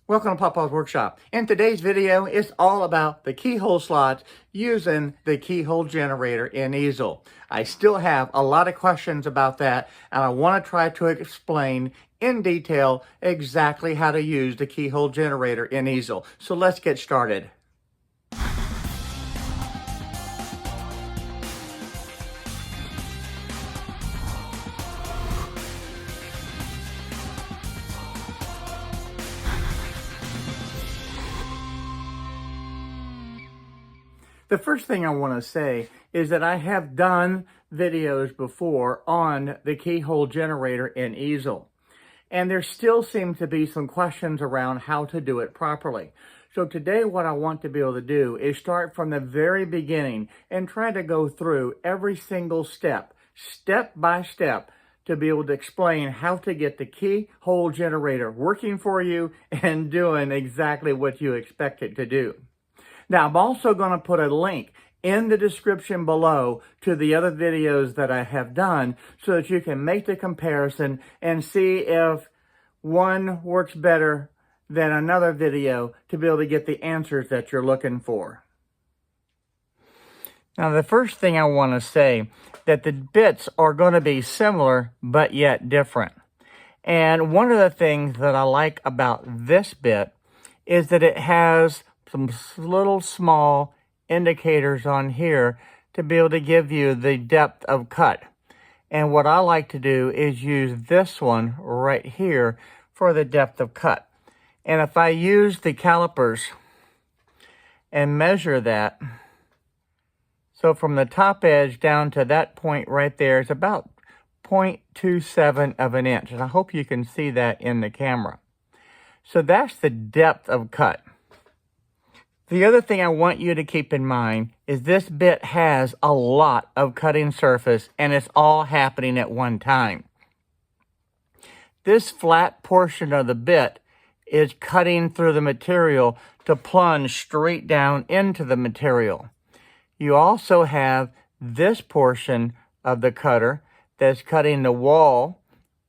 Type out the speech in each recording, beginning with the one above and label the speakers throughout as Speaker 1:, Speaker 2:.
Speaker 1: Welcome to Papa's Workshop. In today's video, it's all about the keyhole slots using the keyhole generator in Easel. I still have a lot of questions about that, and I want to try to explain in detail exactly how to use the keyhole generator in Easel. So let's get started. The first thing I want to say is that I have done videos before on the keyhole generator in Easel, and there still seem to be some questions around how to do it properly. So today what I want to be able to do is start from the very beginning and try to go through every single step by step, to be able to explain how to get the keyhole generator working for you and doing exactly what you expect it to do. Now, I'm also going to put a link in the description below to the other videos that I have done so that you can make the comparison and see if one works better than another video to be able to get the answers that you're looking for. Now, the first thing I want to say that the bits are going to be similar but yet different. And one of the things that I like about this bit is that it has some little small indicators on here to be able to give you the depth of cut. And what I like to do is use this one right here for the depth of cut. And if I use the calipers and measure that, so from the top edge down to that point right there is about 0.27 of an inch. And I hope you can see that in the camera. So that's the depth of cut. The other thing I want you to keep in mind is this bit has a lot of cutting surface, and it's all happening at one time. This flat portion of the bit is cutting through the material to plunge straight down into the material. You also have this portion of the cutter that's cutting the wall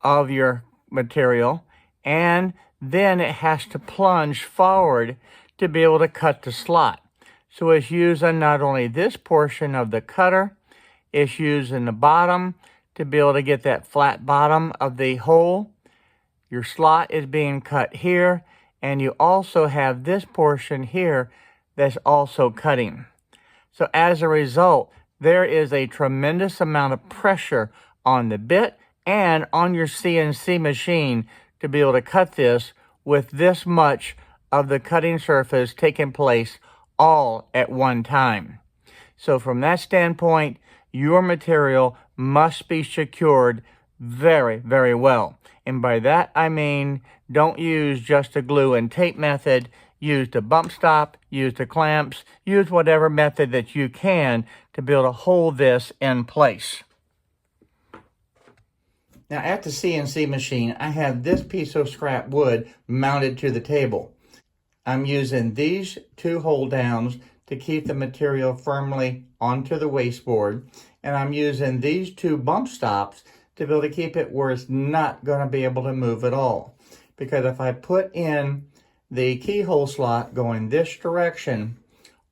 Speaker 1: of your material, and then it has to plunge forward to be able to cut the slot. So it's using not only this portion of the cutter, it's using the bottom to be able to get that flat bottom of the hole. Your slot is being cut here, and you also have this portion here that's also cutting. So as a result, there is a tremendous amount of pressure on the bit and on your CNC machine to be able to cut this with this much of the cutting surface taking place all at one time. So from that standpoint, your material must be secured very, very well. And by that I mean, don't use just a glue and tape method. Use the bump stop, use the clamps, use whatever method that you can to be able to hold this in place. Now at the CNC machine, I have this piece of scrap wood mounted to the table. I'm using these two hold downs to keep the material firmly onto the wasteboard, and I'm using these two bump stops to be able to keep it where it's not going to be able to move at all. Because if I put in the keyhole slot going this direction,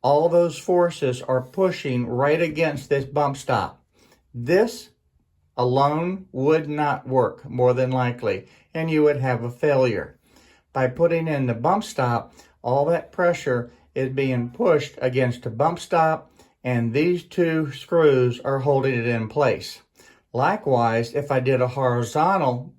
Speaker 1: all those forces are pushing right against this bump stop. This alone would not work, more than likely, and you would have a failure. By putting in the bump stop, all that pressure is being pushed against the bump stop, and these two screws are holding it in place. Likewise, if I did a horizontal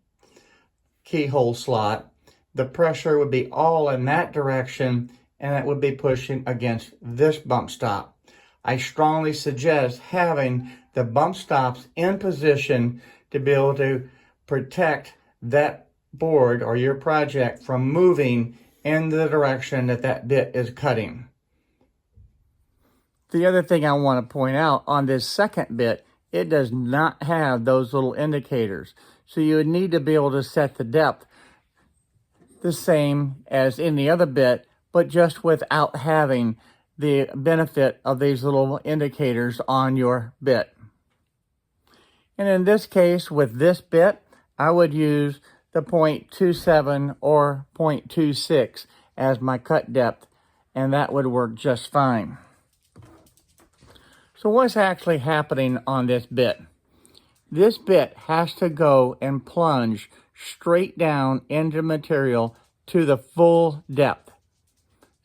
Speaker 1: keyhole slot, the pressure would be all in that direction, and it would be pushing against this bump stop. I strongly suggest having the bump stops in position to be able to protect that board or your project from moving in the direction that that bit is cutting. The other thing I want to point out on this second bit, it does not have those little indicators. So you would need to be able to set the depth the same as in the other bit, but just without having the benefit of these little indicators on your bit. And in this case, with this bit, I would use the 0.27 or 0.26 as my cut depth, and that would work just fine. So what's actually happening on this bit? This bit has to go and plunge straight down into material to the full depth.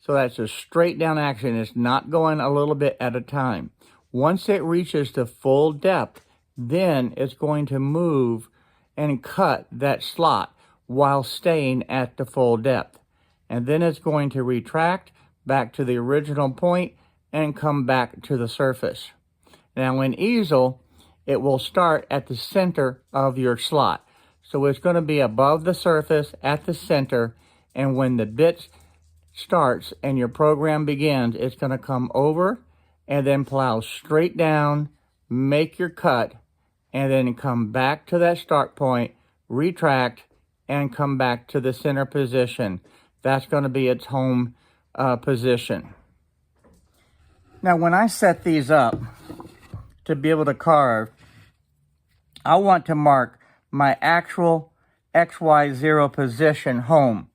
Speaker 1: So that's a straight down action. It's not going a little bit at a time. Once it reaches the full depth, then it's going to move and cut that slot while staying at the full depth. And then it's going to retract back to the original point and come back to the surface. Now in Easel, it will start at the center of your slot. So it's going to be above the surface at the center, and when the bit starts and your program begins, it's going to come over and then plow straight down, make your cut, and then come back to that start point, retract, and come back to the center position. That's going to be its home position. Now when I set these up to be able to carve, I want to mark my actual XY0 position home.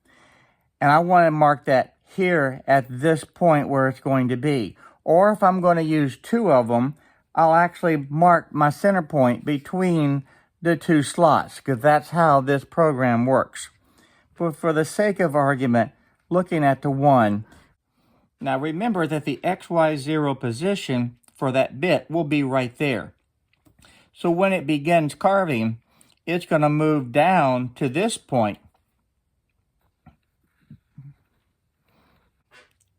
Speaker 1: And I want to mark that here at this point where it's going to be. Or if I'm going to use two of them, I'll actually mark my center point between the two slots, because that's how this program works. But for the sake of argument, looking at the one, now remember that the XY0 position for that bit will be right there. So when it begins carving, it's going to move down to this point.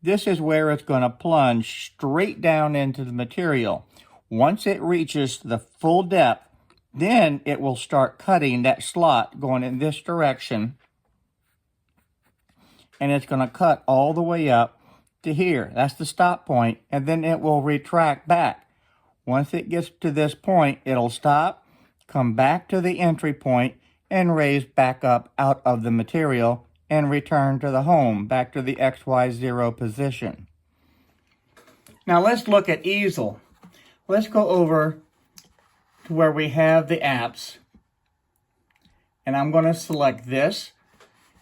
Speaker 1: This is where it's going to plunge straight down into the material. Once it reaches the full depth, then it will start cutting that slot going in this direction. And it's going to cut all the way up to here. That's the stop point. And then it will retract back. Once it gets to this point, it'll stop, come back to the entry point, and raise back up out of the material and return to the home, back to the XY0 position. Now let's look at Easel. Let's go over to where we have the apps. And I'm going to select this,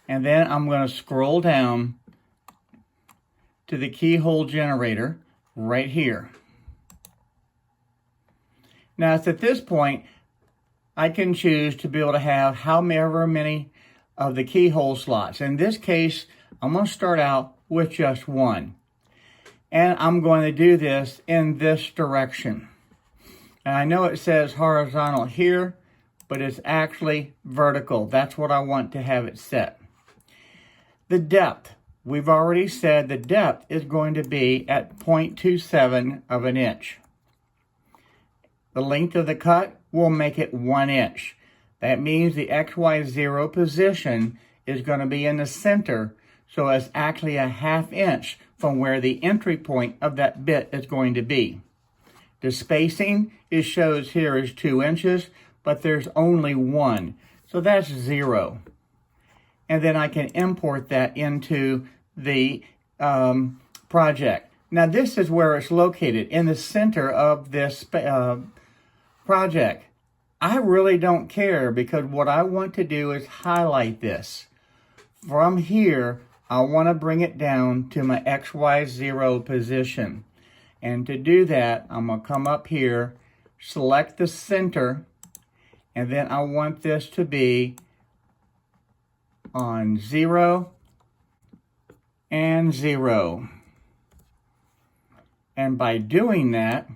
Speaker 1: and then I'm going to scroll down to the keyhole generator right here. Now it's at this point I can choose to be able to have however many of the keyhole slots. In this case, I'm going to start out with just one. And I'm going to do this in this direction. And I know it says horizontal here, but it's actually vertical. That's what I want to have it set. The depth. We've already said the depth is going to be at 0.27 of an inch. The length of the cut will make it 1 inch. That means the XY0 position is going to be in the center, so it's actually a 1/2 inch from where the entry point of that bit is going to be. The spacing it shows here is 2 inches, but there's only 1, so that's 0. And then I can import that into the project. Now this is where it's located, in the center of this project. I really don't care, because what I want to do is highlight this. From here, I want to bring it down to my XY0 position. And to do that, I'm going to come up here, select the center, and then I want this to be on 0 and 0. And by doing that,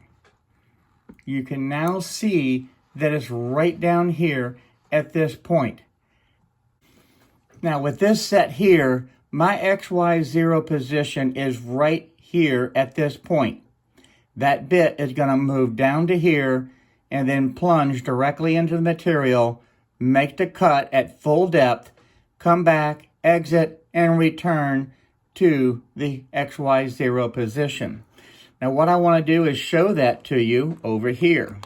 Speaker 1: you can now see that it's right down here at this point. Now with this set here, my XY0 position is right here at this point. That bit is going to move down to here and then plunge directly into the material, make the cut at full depth, come back, exit, and return to the XY0 position. Now what I want to do is show that to you over here.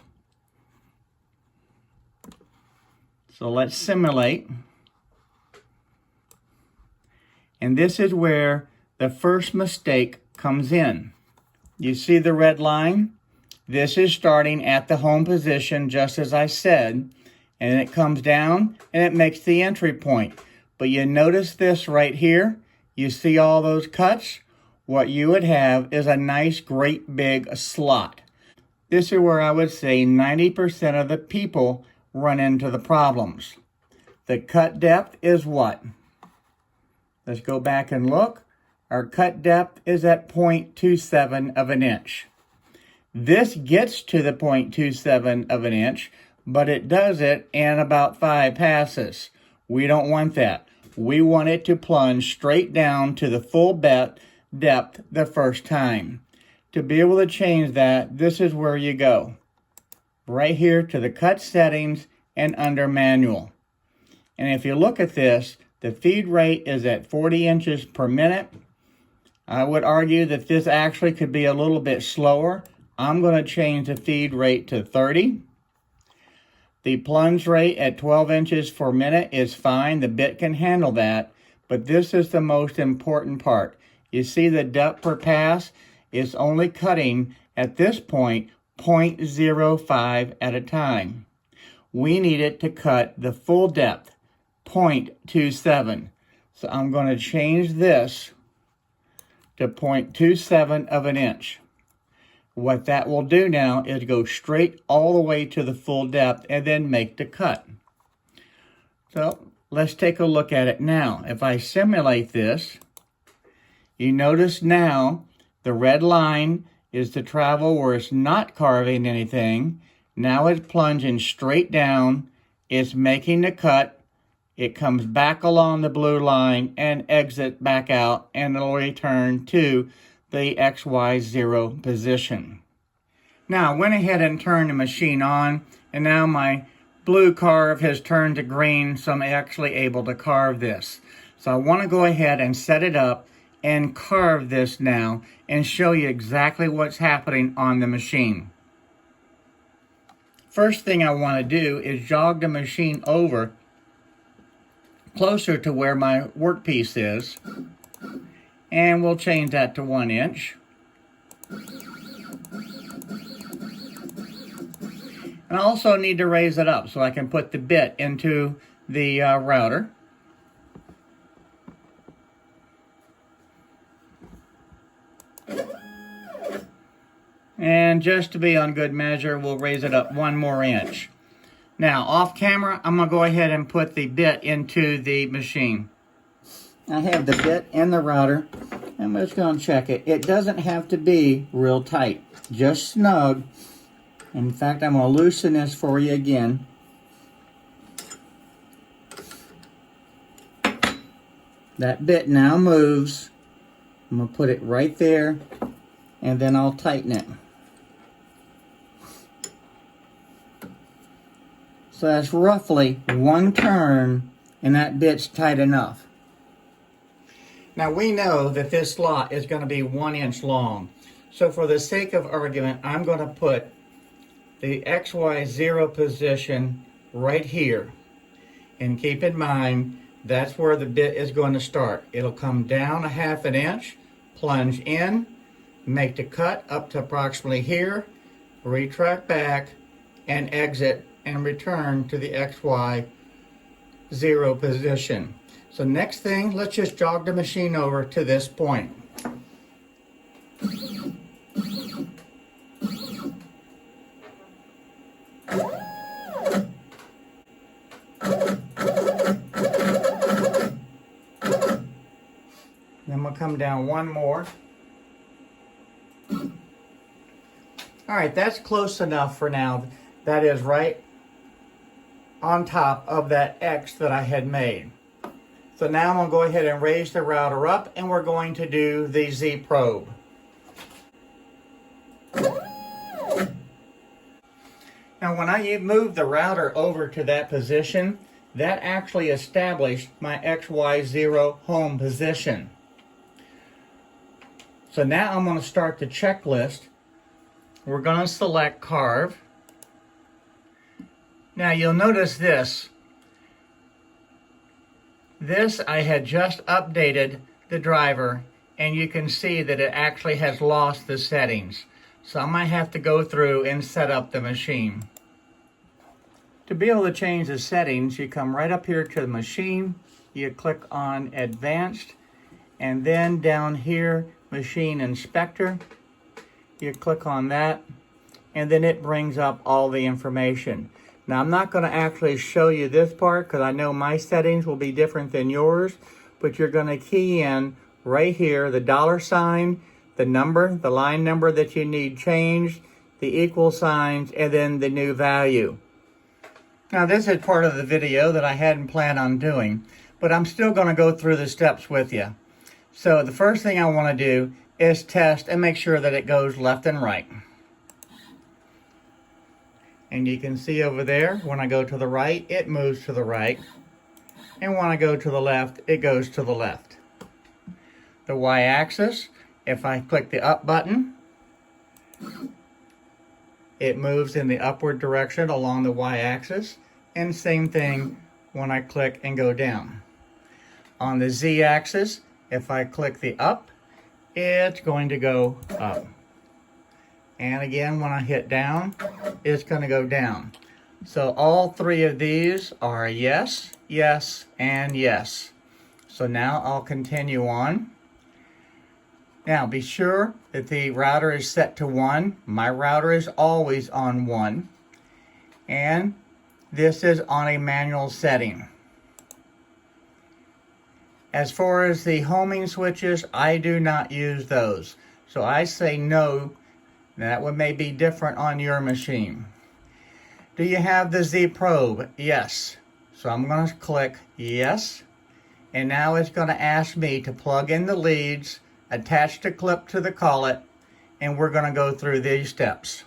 Speaker 1: So let's simulate. And this is where the first mistake comes in. You see the red line? This is starting at the home position, just as I said. and it comes down and it makes the entry point. But you notice this right here? You see all those cuts? What you would have is a nice, great big slot. This is where I would say 90% of the people run into the problems. The cut depth is what? Let's go back and look. Our cut depth is at 0.27 of an inch. This gets to the 0.27 of an inch, but it does it in about 5 passes. We don't want that. We want it to plunge straight down to the full depth the first time. To be able to change that, this is where you go. Right here to the cut settings and under manual. And if you look at this, the feed rate is at 40 inches per minute. I would argue that this actually could be a little bit slower. I'm going to change the feed rate to 30. The plunge rate at 12 inches per minute is fine. The bit can handle that. But this is the most important part. You see the depth per pass? It's only cutting, at this point, 0.05 at a time. We need it to cut the full depth, 0.27. So I'm going to change this to 0.27 of an inch. What that will do now is go straight all the way to the full depth and then make the cut. So let's take a look at it now. If I simulate this, you notice now the red line is the travel where it's not carving anything. Now it's plunging straight down. It's making the cut. It comes back along the blue line and exits back out, and it'll return to the XY0 position. Now I went ahead and turned the machine on, and now my blue carve has turned to green, so I'm actually able to carve this. So I want to go ahead and set it up and carve this now and show you exactly what's happening on the machine. First thing I want to do is jog the machine over closer to where my workpiece is, and we'll change that to 1 inch. And I also need to raise it up so I can put the bit into the router. And just to be on good measure, we'll raise it up 1 more inch. Now, off camera, I'm going to go ahead and put the bit into the machine. I have the bit in the router. I'm just going to check it. It doesn't have to be real tight, just snug. In fact, I'm going to loosen this for you again. That bit now moves. I'm going to put it right there, and then I'll tighten it. So that's roughly 1 turn, and that bit's tight enough. Now we know that this slot is going to be 1 inch long. So for the sake of argument, I'm going to put the XY0 position right here. And keep in mind, that's where the bit is going to start. It'll come down 1/2 inch, plunge in, make the cut up to approximately here, retract back, and exit and return to the XY0 position. So next thing, let's just jog the machine over to this point. Then we'll come down 1 more. All right, that's close enough for now. That is right on top of that X that I had made. So now I'm going to go ahead and raise the router up, and we're going to do the Z probe. Now when I moved the router over to that position, that actually established my XY0 home position. So now I'm going to start the checklist. We're going to select carve. Now you'll notice this. This I had just updated the driver, and you can see that it actually has lost the settings. So I might have to go through and set up the machine. To be able to change the settings, you come right up here to the machine, you click on Advanced, and then down here, Machine Inspector, you click on that, and then it brings up all the information. Now I'm not going to actually show you this part because I know my settings will be different than yours, but you're going to key in right here the $sign, the number, the line number that you need changed, the equal signs, and then the new value. Now this is part of the video that I hadn't planned on doing, but I'm still going to go through the steps with you. So the first thing I want to do is test and make sure that it goes left and right. And you can see over there, when I go to the right, it moves to the right. And when I go to the left, it goes to the left. The y-axis, if I click the up button, it moves in the upward direction along the y-axis. And same thing when I click and go down. On the z-axis, if I click the up, it's going to go up. And again, when I hit down, it's going to go down. So all three of these are yes, yes, and yes. So now I'll continue on. Now be sure that the router is set to 1. My router is always on 1. And this is on a manual setting. As far as the homing switches, I do not use those. So I say no. That one may be different on your machine. Do you have the Z probe? Yes. So I'm going to click yes. And now it's going to ask me to plug in the leads, attach the clip to the collet, and we're going to go through these steps.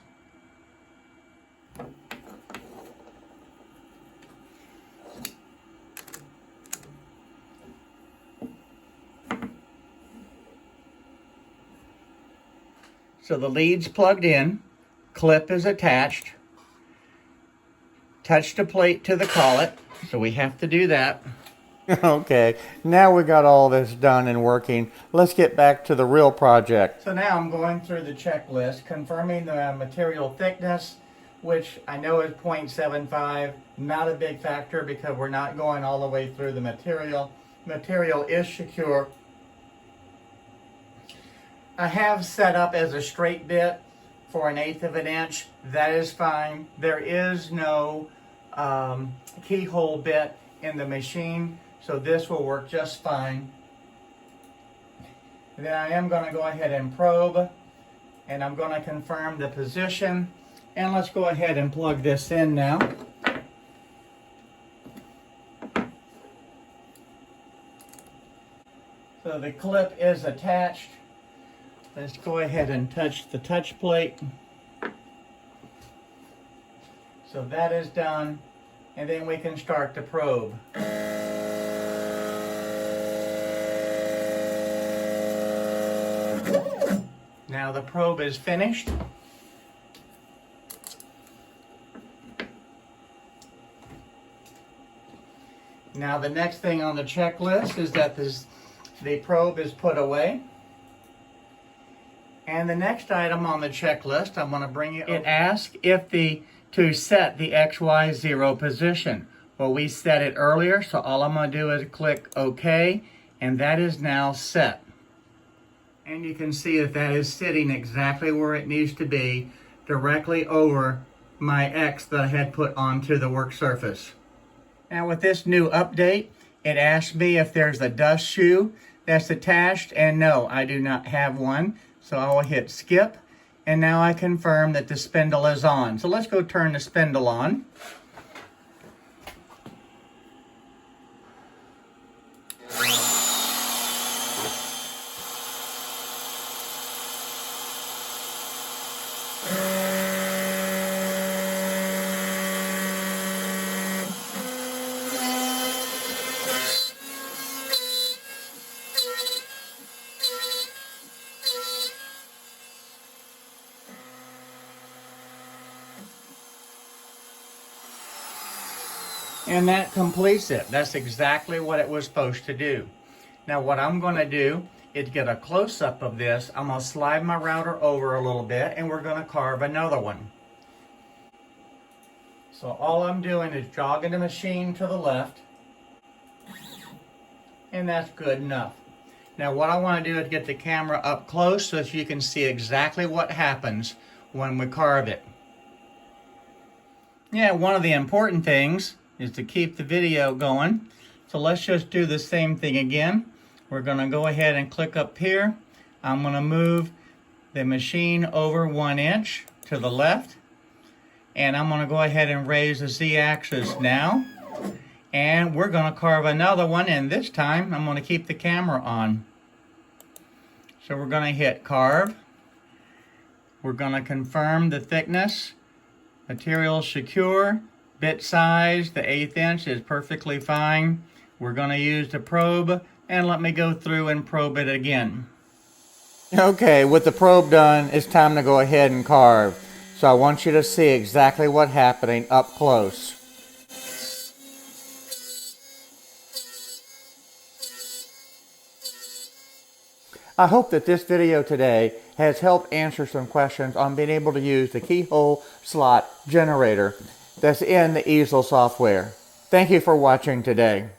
Speaker 1: So the lead's plugged in, clip is attached, touch the plate to the collet, so we have to do that. Okay, now we got all this done and working. Let's get back to the real project. So now I'm going through the checklist, confirming the material thickness, which I know is 0.75, not a big factor because we're not going all the way through the material. Material is secure. I have set up as a straight bit for 1/8 of an inch. That is fine. There is no keyhole bit in the machine, so this will work just fine. And then I am going to go ahead and probe, and I'm going to confirm the position. And let's go ahead and plug this in now. So the clip is attached. Let's go ahead and touch the touch plate. So that is done, and then we can start the probe. Now the probe is finished. Now the next thing on the checklist is that the probe is put away. And the next item on the checklist, I'm going to bring you. It asks if to set the XY0 position. Well, we set it earlier, so all I'm going to do is click OK, and that is now set. And you can see that is sitting exactly where it needs to be, directly over my X that I had put onto the work surface. Now with this new update, it asks me if there's a dust shoe that's attached, and no, I do not have one. So I will hit skip, and now I confirm that the spindle is on. So let's go turn the spindle on. And that completes it. That's exactly what it was supposed to do. Now what I'm going to do is get a close-up of this. I'm going to slide my router over a little bit, and we're going to carve another one. So all I'm doing is jogging the machine to the left, and that's good enough. Now what I want to do is get the camera up close so that you can see exactly what happens when we carve it. Yeah, one of the important things is to keep the video going. So let's just do the same thing again. We're going to go ahead and click up here. I'm going to move the machine over 1 inch to the left. And I'm going to go ahead and raise the Z-axis now. And we're going to carve another one, and this time I'm going to keep the camera on. So we're going to hit carve. We're going to confirm the thickness. Material secure. Bit size, the 1/8 inch is perfectly fine. We're going to use the probe, and let me go through and probe it again. Okay, with the probe done, it's time to go ahead and carve. So I want you to see exactly what's happening up close. I hope that this video today has helped answer some questions on being able to use the keyhole slot generator that's in the Easel software. Thank you for watching today.